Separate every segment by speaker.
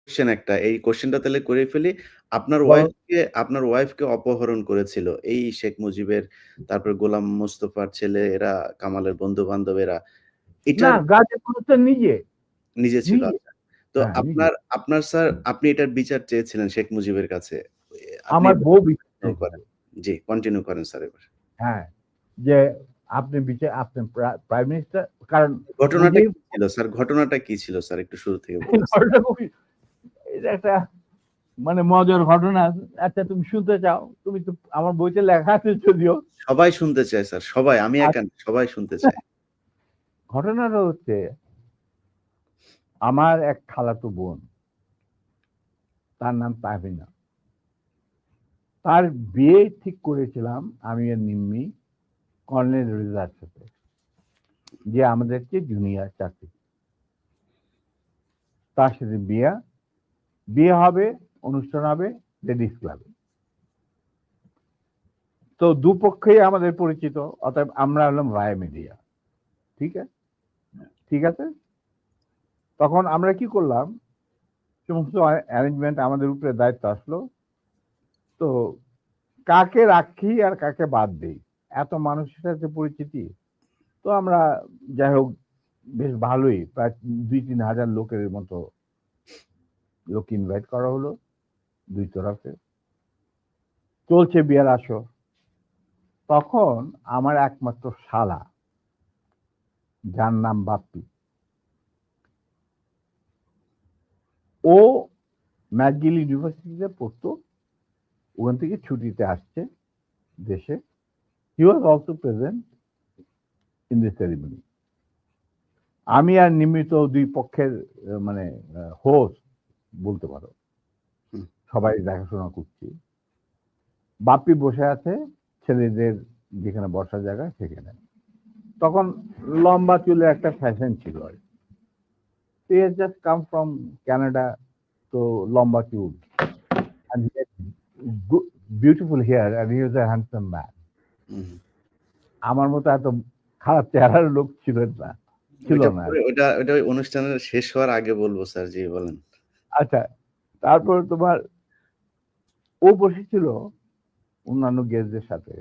Speaker 1: Question একটা। এই কোয়েশ্চেনটা তাহলে করে ফেলি। আপনার
Speaker 2: বলো।
Speaker 1: আপনার ওয়াইফকে অপহরণ করেছিল এই শেখ মুজিবের, তারপরে গোলাম মোস্তফার ছেলে এরা, কামালের বন্ধু-বান্ধবেরা।
Speaker 2: না,
Speaker 1: এটার
Speaker 2: গাজী হোসেন নিজে
Speaker 1: নিজে ছিল।
Speaker 2: নিজে
Speaker 1: আচ্ছা। তো
Speaker 2: হ্যাঁ, নিজে।
Speaker 1: আপনার স্যার আপনি এটার বিচার চেয়েছিলেন শেখ মুজিবের কাছে। আপনি
Speaker 2: আমার
Speaker 1: এটা
Speaker 2: বউ বিচার
Speaker 1: কন্টিনিউ
Speaker 2: চেয়েছিল।
Speaker 1: করেন। জি, কন্টিনিউ করেন স্যার এবার।
Speaker 2: হ্যাঁ, যে আপনি আপনি প্রাইম মিনিস্টার, কারণ
Speaker 1: ঘটনাটা
Speaker 2: মুজিব
Speaker 1: কি ছিল স্যার? ঘটনাটা কি ছিল স্যার? একটু শুরু থেকে বলেন।
Speaker 2: ঘটনা এটা একটা মানে মজার ঘটনা। আচ্ছা, তুমি শুনতে চাও? তুমি তো আমার বইতে লেখা আছে যদিও।
Speaker 1: সবাই শুনতে চায় স্যার। সবাই, আমি একা না, সবাই শুনতে চায়।
Speaker 2: ঘটনাটা হচ্ছে, আমার এক খালাতো বোন, তার নাম তাহমিনা। তার বিয়ে ঠিক করেছিলাম আমি আর নিম্মি কর্নেল রেজার সাথে, যে আমাদেরকে জুনিয়র চাকরি। তার সাথে বিয়ে হবে, অনুষ্ঠান হবে লেডিস ক্লাবে। তো দুপক্ষেই আমাদের পরিচিত, অতএব আমরা হলাম রায় মিডিয়া। ঠিক আছে, ঠিক আছে। তখন আমরা কি করলাম, সমস্ত অ্যারেঞ্জমেন্ট আমাদের উপরে দায়িত্ব আসলো। তো কাকে রাখি আর কাকে বাদ দিই, এত মানুষের সাথে পরিচিতি। তো আমরা যাই হোক বেশ ভালোই, প্রায় 2-3 হাজার লোকের মতো লোক ইনভাইট করা হলো দুই তরফে। চলছে বিয়ের আসর। তখন আমার একমাত্র শালা, যার নাম বাপ্পি, ও ম্যাকগিল ইউনিভার্সিটিতে পড়তো, ওখান থেকে ছুটিতে আসছে দেশে। He was also present in the ceremony. আমি আর নিমিত দুই পক্ষের মানে হোস্ট বলতে পারো,
Speaker 1: হুম।
Speaker 2: সবাই দেখাশোনা করছি। বাপ্পি বসে আছে ছেলেদের যেখানে বসার জায়গা সেখানে। তখন লম্বা চুলের একটা ফ্যাশন ছিল আর কি। He has just come from Canada, তো লম্বা চুল, and he had beautiful hair, and he was a handsome man.
Speaker 1: হুম।
Speaker 2: আমার মতো এত খারাপ চেহারার লোক ছিল না, ছিল
Speaker 1: ওইটা
Speaker 2: না।
Speaker 1: পরে ওইটা ওই অনুষ্ঠানের শেষ হওয়ার আগে বলবো স্যার। জি, বলেন।
Speaker 2: আচ্ছা, তারপর তোমার ও বসেছিল অন্যান্য গেস্টদের সাথে।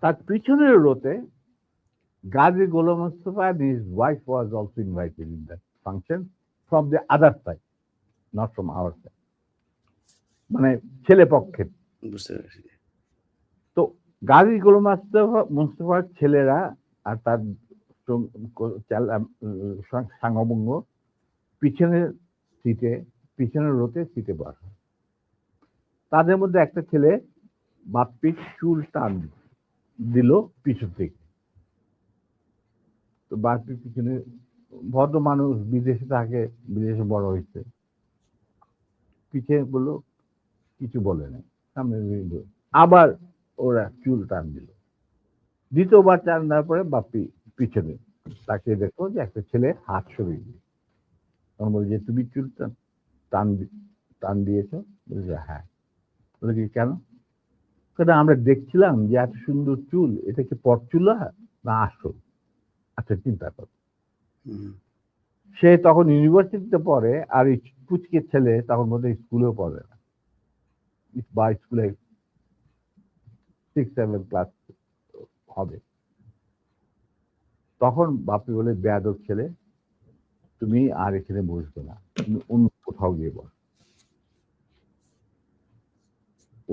Speaker 2: তার পিছনের রোতে Gazi Golam Mostafa and his wife was also invited in that function from the other side, not from our side, মানে ছেলে পক্ষের।
Speaker 1: বুঝতে পেরেছি।
Speaker 2: তো গাজী গোলাম মোস্তফার ছেলেরা আর তার সাঙ্গবঙ্গ পিছনের সিটে, পিছনের রোতে সিটে বসা। তাদের মধ্যে একটা ছেলে বাপ্পির চুল টান দিল পিছন থেকে। তো বাপ্পির পিছনে, ভদ্র মানুষ, বিদেশে থাকে, বিদেশে বড় হয়েছে, পিছিয়ে বললো, কিছু বলে নাই, সামনে আবার ওরা চুল টান দিল। দ্বিতীয়বার টান দেওয়ার পরে বাপ্পি পিছনে তাকে দেখো যে একটা ছেলে হাত সরিয়ে দিল। তখন বলে যে তুমি চুল টান টান দিয়েছ? বলছে হ্যাঁ। বলে কি কেন? কারণ আমরা দেখছিলাম যে এত সুন্দর চুল, এটা কি পরচুলা না আসল? আচ্ছা, চিন্তা কর। সে তখন ইউনিভার্সিটিতে পড়ে, আর এই পুচকে ছেলে তখন বোধহয় স্কুলেও পড়ে না, বা স্কুলে 6-7 ক্লাস হবে। তখন বাপি বলে, বেয়াদব ছেলে, তুমি আর এখানে বসবে না, তুমি অন্য কোথাও গিয়ে বস।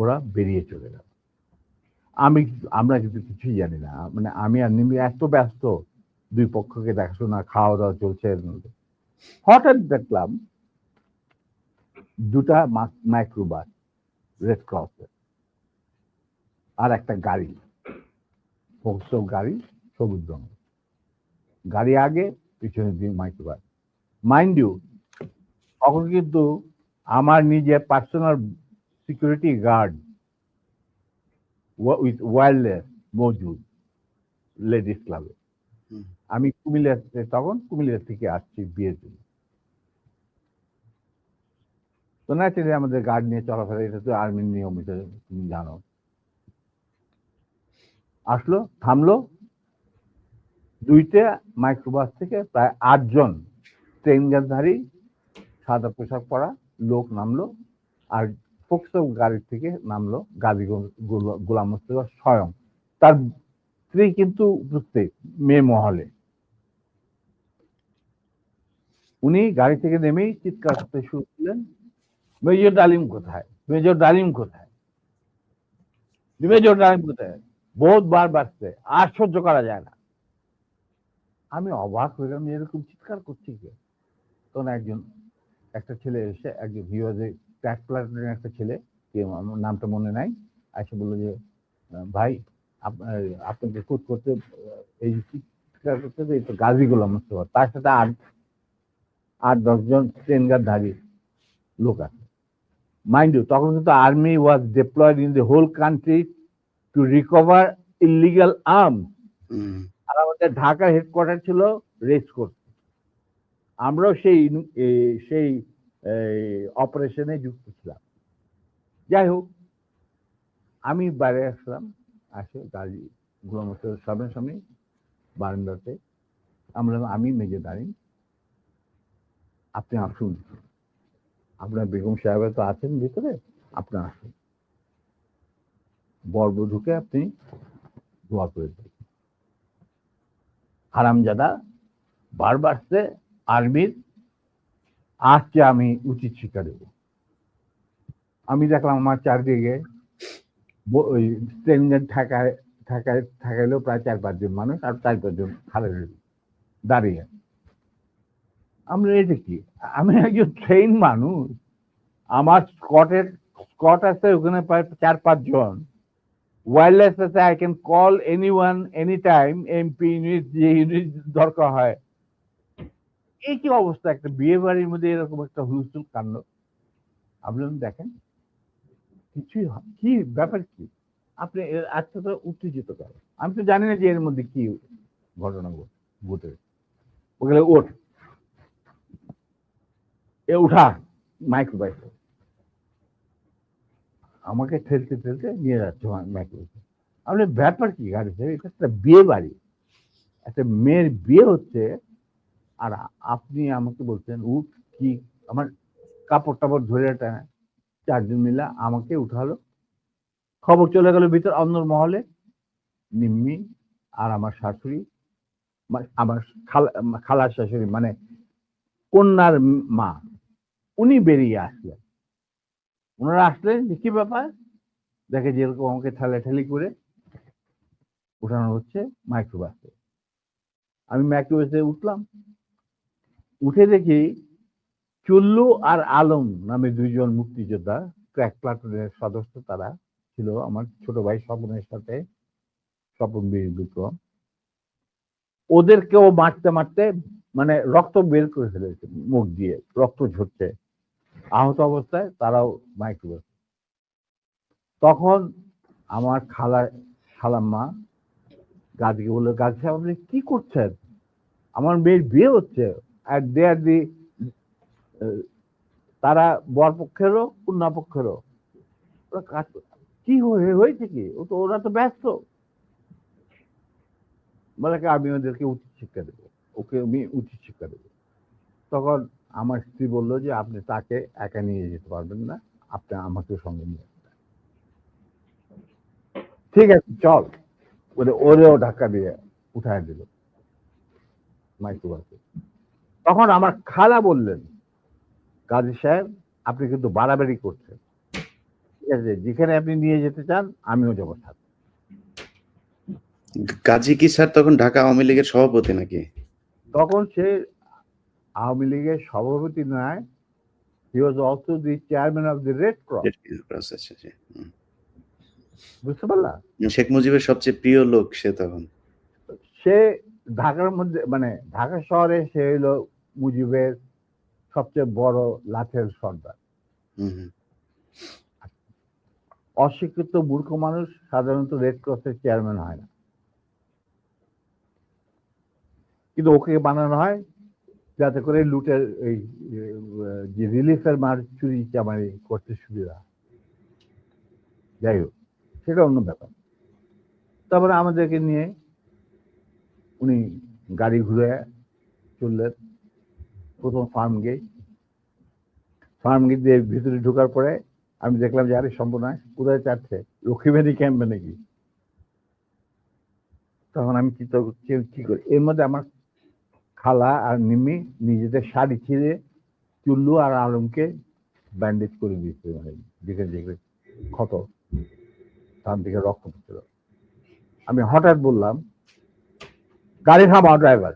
Speaker 2: ওরা বেরিয়ে চলে গেল। আমরা কিন্তু কিছুই জানি না, মানে আমি আর নিমি এত ব্যস্ত, দুই পক্ষকে দেখাশোনা, খাওয়া দাওয়া চলছে। হঠাৎ দেখলাম দুটা মাইক্রোবাস, রেড ক্রসের, আর একটা গাড়ি, গাড়ি, সবুজ রঙের গাড়ি আগে, পিছনে দিয়ে মাইক্রোবাস। মাইন্ড ইউ, তখন কিন্তু আমার নিজের personal security guard with wireless মজুদ লেডিস ক্লাবে। আমি কুমিল্লাতে, তখন কুমিল্লা থেকে আসছি বিয়ের জন্য। তো ন্যাচারালি আমাদের গার্ড নিয়ে চলাফেরা, এটা তো আর্মির নিয়ম, এটা তুমি জানো। আসলো, থামলো, দুইটা মাইক্রোবাস থেকে প্রায় 8 জন ট্রেনগারধারী সাদা পোশাক পরা লোক নামলো, আর ফোকসো গাড়ি থেকে নামলো গাজী গোলাম মোস্তফা স্বয়ং। তার স্ত্রী কিন্তু উপস্থিত মেয়ে মহলে। উনি গাড়ি থেকে নেমেই চিৎকার করতে শুরু করলেন, মেজর ডালিম কোথায়, মেজর ডালিম কোথায়, মেজর ডালিম কোথায়। বহুতবার বাড়ছে, আর সহ্য করা যায় না। আমি অবাক হইলাম, এরকম চিৎকার করছি কে? তখন একটা ছেলে এসে, একজন হিওয়াজে ট্র্যাক প্লাটুনের একটা ছেলে, কে আমার নামটা মনে নাই, এসে বললো যে ভাই আপনাকে খুঁত করতে এই চিৎকার করতে, এই তো গাজী গোলাম মোস্তফা, তার সাথে 8-10 জন ট্রেনগারধারী লোক আছে। মাইন্ড ইউ, তখন কিন্তু army was deployed in the whole country to recover illegal arms. আর আমাদের ঢাকার হেডকোয়ার্টার ছিল রেস কোর্ট। আমরাও সেই অপারেশনে যুক্ত ছিলাম। যাই হোক, আমি বাইরে আসলাম, আসে গাড়ি গোলাম মোস্তফার সামনাসামনি বারান্দাতে। আমি মেজর ডালিম, আপনি আসুন, আপনার বেগম সাহেবা তো আছেন ভিতরে, আপনার আসুন, বরবধূকে আপনি দোয়া করে দেন। হারামজাদা বারবার আর্মির আজকে আমি উচিত শিক্ষা দেব। আমি দেখলাম আমার চারদিকে ওই ট্রেনের ঠেকাইলেও প্রায় 4-5 জন মানুষ, আর 4-5 জন খালে দাঁড়িয়ে। আমরা এটা কি, আমি একজন ট্রেন মানুষ, আমার স্কট আছে ওখানে প্রায় 4-5 জন, ওয়্যারলেস আছে, I can call anyone any time, MP unit যে ইউনিট দরকার হয়। এই কি অবস্থা, একটা বিয়ে বাড়ির মধ্যে এরকম একটা হুলস্থুল কাণ্ড। আপনি দেখেন কিছুই কি ব্যাপার কি, আপনি আজকে তো উত্তেজিত করেন। আমি তো জানি না যে এর মধ্যে কি ঘটনা ঘটে। ওগুলো ওঠ, এ উঠা, মাইক্রোবাইস আমাকে ঠেলতে ঠেলতে নিয়ে যাচ্ছে মাইক্রোবাইস। আপনি ব্যাপার কি গাড়িতে, এটা একটা বিয়ে বাড়ি, একটা মেয়ের বিয়ে হচ্ছে, আর আপনি আমাকে বলছেন উঠ কি, আমার কাপড় টাপড় ধরে টানা 4 জন মিলা আমাকে উঠালো। খবর চলে গেল ভিতর অন্য মহলে, নিম্মি আর আমার শাশুড়ি, আমার খালার শাশুড়ি মানে কন্যার মা, উনি বেরিয়ে আসলেন। ওনারা আসলেন যে কি ব্যাপার, দেখে যেরকম আমাকে ঠেলাঠেলি করে উঠানো হচ্ছে মাইক্রোবাসে। আমি মাইক্রোবাসে উঠলাম, উঠে দেখি চুল্লু আর আলম নামে 2 জন মুক্তিযোদ্ধা, ক্র্যাক প্লাটুনের সদস্য, তারা ছিল আমার ছোট ভাই স্বপনের সাথে, স্বপন বীর বিক্রম। ওদেরকেও মারতে মারতে মানে রক্ত বের করে ফেলেছে, মুখ দিয়ে রক্ত ঝরছে, আহত অবস্থায় তারাও মাইক্রোবাস। তখন আমার খালাম্মা গাজীকে বললো, গাজী সাহেব আপনি কি করছেন, আমার মেয়ের বিয়ে হচ্ছে, আর দে আর দি, তারা বর পক্ষেরও কন্যা পক্ষেরও, কি হয়েছে কি, ওরা তো ব্যস্ত। বলে আমি ওদেরকে উচিত শিক্ষা দেবো, ওকে আমি উচিত শিক্ষা দেবো। তখন আমার স্ত্রী বললো যে আপনি তাকে একা নিয়ে যেতে পারবেন না, আপনি আমাকে সঙ্গে নিয়ে আসবেন। ঠিক আছে চল, ওরেও ধাক্কা দিয়ে উঠায় দিল মাইক্রোবাসে। তখন আমার খালা বললেন, গাজী সাহেব আপনি কিন্তু বাড়াবাড়ি করছেন, ঠিক আছে, যেখানে আপনি নিয়ে যেতে চান আমিও যাবো সাথে।
Speaker 1: গাজী কি স্যার তখন ঢাকা আওয়ামী লীগের সভাপতি নাকি?
Speaker 2: তখন সে আওয়ামী লীগের সভাপতি নয়, he was also the chairman of the Red Cross। বুঝতে পারলা?
Speaker 1: শেখ মুজিবের সবচেয়ে প্রিয় লোক সে তখন।
Speaker 2: সে ঢাকার মধ্যে মানে ঢাকা শহরে সে হলো মুজিবের সবচেয়ে বড় লাঠের সর্দার। অশিক্ষিত মূর্খ মানুষ সাধারণত রেড ক্রসের চেয়ারম্যান হয় না, কিন্তু ওকে বানানো হয় যাতে করে লুটের এই যে রিলিফের মার চুরি চামারি করতে সুবিধা। যাই হোক, সেটা অন্য ব্যাপার। তারপরে আমাদেরকে নিয়ে উনি গাড়ি ঘুরে চললেন প্রথম ফার্ম গেট, ফার্ম গেট দিয়ে ভিতরে ঢোকার পরে আমি দেখলাম যে আরে সম্পূর্ণ কোথায় চাচ্ছে লক্ষ্মীবাড়ি ক্যাম্পে নাকি। তখন আমি কি করি, এর মধ্যে আমার খালা আর মিমি নিজেদের শাড়ি ছিঁড়ে চুল্লু আর আলমকে ব্যান্ডেজ করে দিয়েছে, মানে যেখানে ক্ষত, তার দিকে রক্ত পড়ছিল। আমি হঠাৎ বললাম গাড়ি থামাও ড্রাইভার,